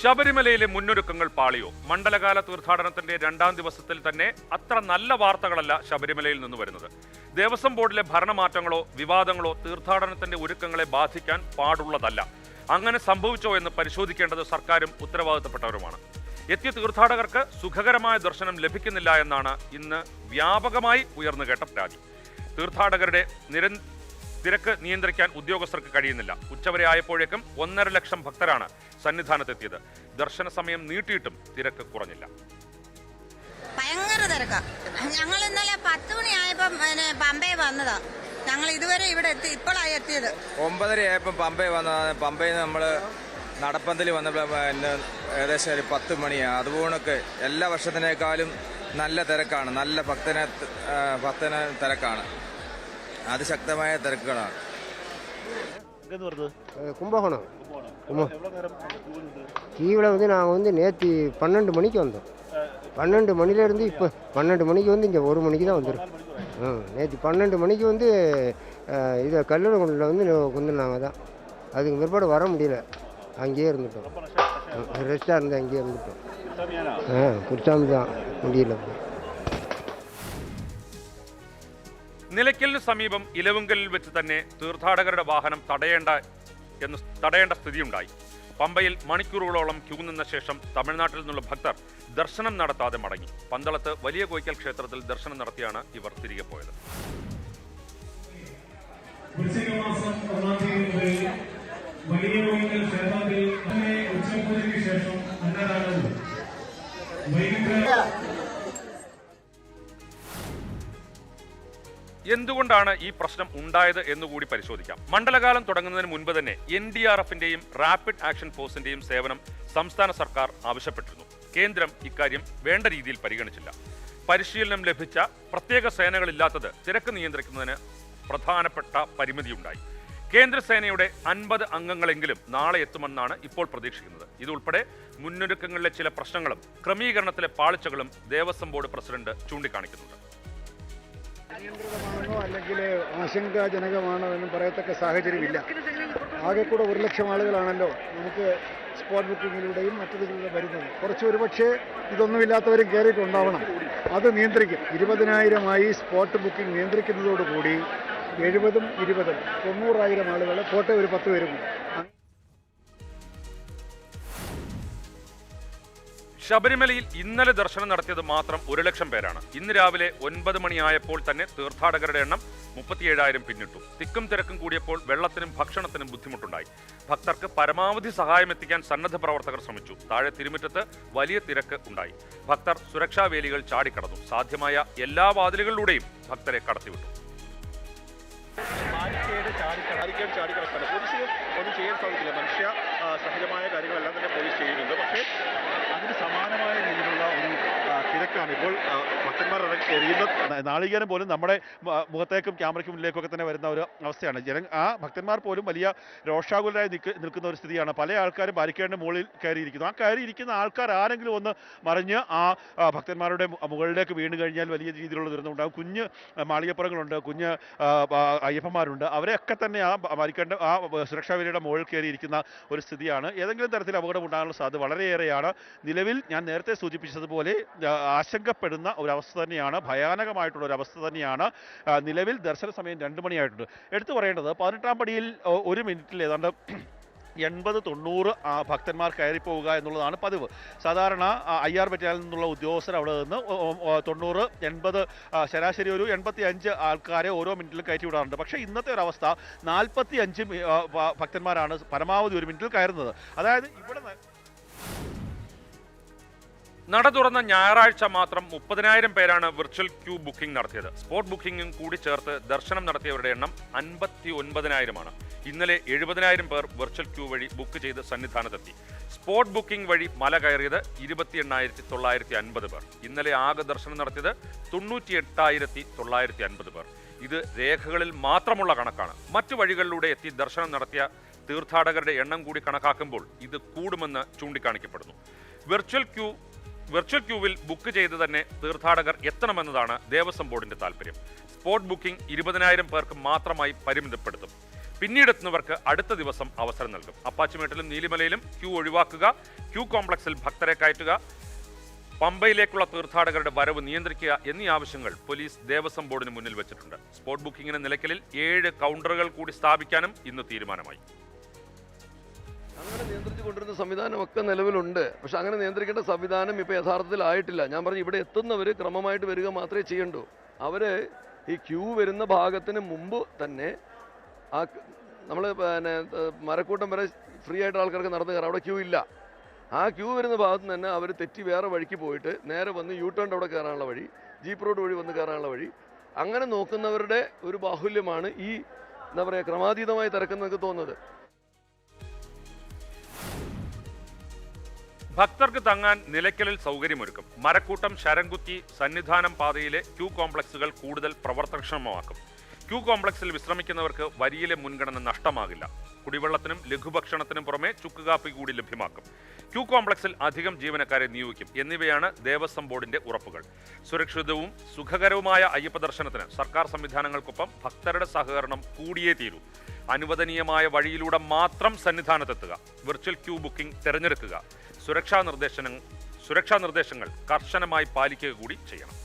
ശബരിമലയിലെ മുന്നൊരുക്കങ്ങൾ പാളിയോ? മണ്ഡലകാല തീർത്ഥാടനത്തിന്റെ രണ്ടാം ദിവസത്തിൽ തന്നെ അത്ര നല്ല വാർത്തകളല്ല ശബരിമലയിൽ നിന്ന് വരുന്നത്. ദേവസ്വം ബോർഡിലെ ഭരണമാറ്റങ്ങളോ വിവാദങ്ങളോ തീർത്ഥാടനത്തിന്റെ ഒരുക്കങ്ങളെ ബാധിക്കാൻ പാടുള്ളതല്ല. അങ്ങനെ സംഭവിച്ചോ എന്ന് പരിശോധിക്കേണ്ടത് സർക്കാരും ഉത്തരവാദിത്തപ്പെട്ടവരുമാണ്. എത്തിയ തീർത്ഥാടകർക്ക് സുഖകരമായ ദർശനം ലഭിക്കുന്നില്ല എന്നാണ് ഇന്ന് വ്യാപകമായി ഉയർന്നുകേട്ട പരാതി. തീർത്ഥാടകരുടെ തിരക്ക് നിയന്ത്രിക്കാൻ ഉദ്യോഗസ്ഥർക്ക് കഴിയുന്നില്ല. ഉച്ചവരെ ആയപ്പോഴേക്കും 1.5 ലക്ഷം ഭക്തരാണ് സന്നിധാനത്തെത്തിയത്. ദർശന സമയം നീട്ടിയിട്ടും തിരക്ക് കുറഞ്ഞില്ല. ഭയങ്കര തിരക്കാ. ഞങ്ങൾ ഇന്നലെ 10 മണിയായപ്പോ പമ്പയെ വന്നതാ. ഞങ്ങൾ ഇതുവരെ ഇവിടെ എത്തി, ഇപ്പോഴാണ് എത്തിയത്. 9:30 ആയപ്പോൾ പമ്പയിൽ വന്നതാണ്. പമ്പയിൽ നിന്ന് നമ്മൾ നടപ്പന്തൽ വന്നപ്പോൾ ഏകദേശം ഒരു 10 മണിയാണ്. അതുപോലൊക്കെ എല്ലാ വർഷത്തിനേക്കാളും നല്ല തിരക്കാണ്. നല്ല ഭക്തന திரக்கான அதிசக்தമായ തിരക്കുകളാണ്. கும்பகோணம் கீழே நாங்கள் நேற்று 12 மணிக்கு வந்தோம். 12 மணிலேருந்து இப்போ 12 மணிக்கு இங்கே 1 மணிக்கு தான் வந்துடும். நேற்று 12 மணிக்கு இதை கல்லூரிகளில் கொண்டுனாங்க தான். அதுக்கு பிற்பாடு வர முடியல, அங்கேயே இருந்துட்டோம். ரெஸ்டாக இருந்து அங்கேயே இருந்துட்டோம். குடிச்சாமி தான் முடியல. നിലയ്ക്കലിന് സമീപം ഇലവുങ്കലിൽ വെച്ച് തന്നെ തീർത്ഥാടകരുടെ വാഹനം തടയേണ്ട സ്ഥിതിയുണ്ടായി. പമ്പയിൽ മണിക്കൂറുകളോളം ക്യൂ നിന്ന ശേഷം തമിഴ്നാട്ടിൽ നിന്നുള്ള ഭക്തർ ദർശനം നടത്താതെ മടങ്ങി. പന്തളത്ത് വലിയ കോയിക്കൽ ക്ഷേത്രത്തിൽ ദർശനം നടത്തിയാണ് ഇവർ തിരികെ പോയത്. എന്തുകൊണ്ടാണ് ഈ പ്രശ്നം ഉണ്ടായത് എന്നുകൂടി പരിശോധിക്കാം. മണ്ഡലകാലം തുടങ്ങുന്നതിന് മുൻപ് തന്നെ NDRFന്റെയും റാപ്പിഡ് ആക്ഷൻ ഫോഴ്സിന്റെയും സേവനം സംസ്ഥാന സർക്കാർ ആവശ്യപ്പെട്ടിരുന്നു. കേന്ദ്രം ഇക്കാര്യം വേണ്ട രീതിയിൽ പരിഗണിച്ചില്ല. പരിശീലനം ലഭിച്ച പ്രത്യേക സേനകളില്ലാത്തത് തിരക്ക് നിയന്ത്രിക്കുന്നതിന് പ്രധാനപ്പെട്ട പരിമിതിയുണ്ടായി. കേന്ദ്രസേനയുടെ 50 അംഗങ്ങളെങ്കിലും നാളെ എത്തുമെന്നാണ് ഇപ്പോൾ പ്രതീക്ഷിക്കുന്നത്. ഇതുൾപ്പെടെ മുന്നൊരുക്കങ്ങളിലെ ചില പ്രശ്നങ്ങളും ക്രമീകരണത്തിലെ പാളിച്ചകളും ദേവസ്വം ബോർഡ് പ്രസിഡന്റ് ചൂണ്ടിക്കാണിക്കുന്നുണ്ട്. നിയന്ത്രിതമാണെന്നോ അല്ലെങ്കിൽ ആശങ്കാജനകമാണോ എന്നും പറയത്തക്ക സാഹചര്യമില്ല. ആകെ കൂടെ 1 ലക്ഷം ആളുകളാണല്ലോ നമുക്ക് സ്പോട്ട് ബുക്കിങ്ങിലൂടെയും മറ്റതിലൂടെ വരുന്നത്. കുറച്ച് ഒരുപക്ഷെ ഇതൊന്നുമില്ലാത്തവരും കയറിയിട്ടുണ്ടാവണം. അത് നിയന്ത്രിക്കും. 20,000 സ്പോട്ട് ബുക്കിംഗ് നിയന്ത്രിക്കുന്നതോടുകൂടി 70 20 90,000 ആളുകൾ പോട്ടെ ഒരു 10 പേരും. ശബരിമലയിൽ ഇന്നലെ ദർശനം നടത്തിയത് മാത്രം 1 ലക്ഷം പേരാണ്. ഇന്ന് രാവിലെ 9 മണിയായപ്പോൾ തന്നെ തീർത്ഥാടകരുടെ എണ്ണം 37,000 പിന്നിട്ടു. തിക്കും തിരക്കും കൂടിയപ്പോൾ വെള്ളത്തിനും ഭക്ഷണത്തിനും ബുദ്ധിമുട്ടുണ്ടായി. ഭക്തർക്ക് പരമാവധി സഹായം എത്തിക്കാൻ സന്നദ്ധ പ്രവർത്തകർ ശ്രമിച്ചു. താഴെ തിരുമുറ്റത്ത് വലിയ തിരക്ക് ഉണ്ടായി. ഭക്തർ സുരക്ഷാ വേലികൾ ചാടിക്കടന്നു. സാധ്യമായ എല്ലാ വാതിലുകളിലൂടെയും ഭക്തരെ കടത്തിവിട്ടു. പോലീസിന് ഒന്നും ചെയ്യാൻ സാധിക്കില്ല. മനുഷ്യ സഹജമായ കാര്യങ്ങളെല്ലാം തന്നെ പോലീസ് ചെയ്യുന്നുണ്ട്. പക്ഷേ അതിന് സമാനമായ രീതിയിലുള്ള ഒരു തിരക്കാണ് ഇപ്പോൾ ഭക്തന്മാർ എറിയുന്ന നാളികേരം പോലും നമ്മുടെ മുഖത്തേക്കും ക്യാമറയ്ക്ക് മുന്നിലേക്കൊക്കെ തന്നെ വരുന്ന ഒരു അവസ്ഥയാണ്. ആ ഭക്തന്മാർ പോലും വലിയ രോഷാകുലരായി നിൽക്കുന്ന ഒരു സ്ഥിതിയാണ്. പല ആൾക്കാരും ബാരിക്കേഡിന്റെ മുകളിൽ കയറിയിരിക്കുന്നു. ആ കയറിയിരിക്കുന്ന ആൾക്കാർ ആരെങ്കിലും ഒന്ന് മറിഞ്ഞ് ആ ഭക്തന്മാരുടെ മുകളിലേക്ക് വീണ് കഴിഞ്ഞാൽ വലിയ രീതിയിലുള്ള ദുരന്തം ഉണ്ടാകും. കുഞ്ഞ് മാളികപ്പുറങ്ങളുണ്ട്, കുഞ്ഞ് അയ്യപ്പന്മാരുണ്ട്. അവരെയൊക്കെ തന്നെ ആ ബാരിക്കേഡ് ആ സുരക്ഷാ വേലിയുടെ മുകളിൽ കയറിയിരിക്കുന്ന ഒരു സ്ഥിതിയാണ്. ഏതെങ്കിലും തരത്തിൽ അപകടം ഉണ്ടാകാനുള്ള സാധ്യത വളരെയേറെയാണ്. നിലവിൽ ഞാൻ നേരത്തെ സൂചിപ്പിച്ചതുപോലെ ആശങ്കപ്പെടുന്ന ഒരവസ്ഥ തന്നെയാണ്. ഭയാനകമായിട്ടുള്ള ഒരു അവസ്ഥ തന്നെയാണ്. നിലവിൽ ദർശന സമയം 2 മണിയായിട്ടുണ്ട്. എടുത്തു പറയേണ്ടത് 18-ാം പടിയിൽ 1 മിനിറ്റിൽ ഏതാണ്ട് 80-90 ഭക്തന്മാർ കയറിപ്പോവുക എന്നുള്ളതാണ് പതിവ്. സാധാരണ IR ബറ്റാലിയനിൽ നിന്നുള്ള ഉദ്യോഗസ്ഥർ അവിടെ നിന്ന് 90-80 ശരാശരി ഒരു 85 ആൾക്കാരെ ഓരോ മിനിറ്റിലും കയറ്റി വിടാറുണ്ട്. പക്ഷേ ഇന്നത്തെ ഒരു അവസ്ഥ 45 ഭക്തന്മാരാണ് പരമാവധി 1 മിനിറ്റിൽ കയറുന്നത്. അതായത് ഇവിടെ നട തുറന്ന ഞായറാഴ്ച മാത്രം 30,000 പേരാണ് വിർച്വൽ ക്യൂ ബുക്കിംഗ് നടത്തിയത്. സ്പോട്ട് ബുക്കിംഗും കൂടി ചേർത്ത് ദർശനം നടത്തിയവരുടെ എണ്ണം 59,000 ഇന്നലെ 70,000 പേർ വിർച്വൽ ക്യൂ വഴി ബുക്ക് ചെയ്ത് സന്നിധാനത്തെത്തി. സ്പോട്ട് ബുക്കിംഗ് വഴി മല കയറിയത് 28,950 പേർ. ഇന്നലെ ആകെ ദർശനം നടത്തിയത് 98,950 പേർ. ഇത് രേഖകളിൽ മാത്രമുള്ള കണക്കാണ്. മറ്റു വഴികളിലൂടെ എത്തി ദർശനം നടത്തിയ തീർത്ഥാടകരുടെ എണ്ണം കൂടി കണക്കാക്കുമ്പോൾ ഇത് കൂടുമെന്ന് ചൂണ്ടിക്കാണിക്കപ്പെടുന്നു. വിർച്വൽ ക്യൂവിൽ ബുക്ക് ചെയ്ത് തന്നെ തീർത്ഥാടകർ എത്തണമെന്നതാണ് ദേവസ്വം ബോർഡിന്റെ താല്പര്യം. സ്പോട്ട് ബുക്കിംഗ് 20,000 പേർക്ക് മാത്രമായി പരിമിതപ്പെടുത്തും. പിന്നീടെത്തുന്നവർക്ക് അടുത്ത ദിവസം അവസരം നൽകും. അപ്പാച്ചിമേട്ടിലും നീലിമലയിലും ക്യൂ ഒഴിവാക്കുക, ക്യൂ കോംപ്ലക്സിൽ ഭക്തരെ കയറ്റുക, പമ്പയിലേക്കുള്ള തീർത്ഥാടകരുടെ വരവ് നിയന്ത്രിക്കുക എന്നീ ആവശ്യങ്ങൾ പോലീസ് ദേവസ്വം ബോർഡിന് മുന്നിൽ വെച്ചിട്ടുണ്ട്. സ്പോട്ട് ബുക്കിംഗിന് നിലയ്ക്കലിൽ 7 കൗണ്ടറുകൾ കൂടി സ്ഥാപിക്കാനും ഇന്ന് തീരുമാനമായി. അങ്ങനെ നിയന്ത്രിച്ചു കൊണ്ടിരുന്ന സംവിധാനമൊക്കെ നിലവിലുണ്ട്. പക്ഷെ അങ്ങനെ നിയന്ത്രിക്കേണ്ട സംവിധാനം ഇപ്പോൾ യഥാർത്ഥത്തിൽ ആയിട്ടില്ല. ഞാൻ പറഞ്ഞു, ഇവിടെ എത്തുന്നവർ ക്രമമായിട്ട് വരിക മാത്രമേ ചെയ്യണ്ടൂ. അവർ ഈ ക്യൂ വരുന്ന ഭാഗത്തിന് മുമ്പ് തന്നെ നമ്മൾ മരക്കൂട്ടം വരെ ഫ്രീ ആയിട്ട് ആൾക്കാർക്ക് നടന്നു കയറാം. അവിടെ ക്യൂ ഇല്ല. ആ ക്യൂ വരുന്ന ഭാഗത്ത് നിന്ന് തന്നെ അവർ തെറ്റി വേറെ വഴിക്ക് പോയിട്ട് നേരെ വന്ന് യു ടേണിൻ്റെ അവിടെ കയറാനുള്ള വഴി, ജീപ്പ് റോഡ് വഴി വന്ന് കയറാനുള്ള വഴി, അങ്ങനെ നോക്കുന്നവരുടെ ഒരു ബാഹുല്യമാണ് ഈ എന്താ പറയുക ക്രമാതീതമായി തിരക്കെന്ന് എനിക്ക് തോന്നുന്നത്. ഭക്തർക്ക് തങ്ങാൻ നിലയ്ക്കലിൽ സൗകര്യമൊരുക്കും. മരക്കൂട്ടം, ശരംകുത്തി, സന്നിധാനം പാതയിലെ ക്യൂ കോംപ്ലക്സുകൾ കൂടുതൽ പ്രവർത്തനക്ഷമമാക്കും. ക്യൂ കോംപ്ലക്സിൽ വിശ്രമിക്കുന്നവർക്ക് വരിയിലെ മുൻഗണന നഷ്ടമാകില്ല. കുടിവെള്ളത്തിനും ലഘുഭക്ഷണത്തിനും പുറമെ ചുക്കുകാപ്പി കൂടി ലഭ്യമാക്കും. ക്യൂ കോംപ്ലക്സിൽ അധികം ജീവനക്കാരെ നിയോഗിക്കും എന്നിവയാണ് ദേവസ്വം ബോർഡിന്റെ ഉറപ്പുകൾ. സുരക്ഷിതവും സുഖകരവുമായ അയ്യപ്പ ദർശനത്തിന് സർക്കാർ സംവിധാനങ്ങൾക്കൊപ്പം ഭക്തരുടെ സഹകരണം കൂടിയേ തീരൂ. അനുവദനീയമായ വഴിയിലൂടെ മാത്രം സന്നിധാനത്തെത്തുക, വിർച്വൽ ക്യൂ ബുക്കിംഗ് തിരഞ്ഞെടുക്കുക, സുരക്ഷാ നിർദ്ദേശങ്ങൾ കർശനമായി പാലിക്കുക കൂടി ചെയ്യണം.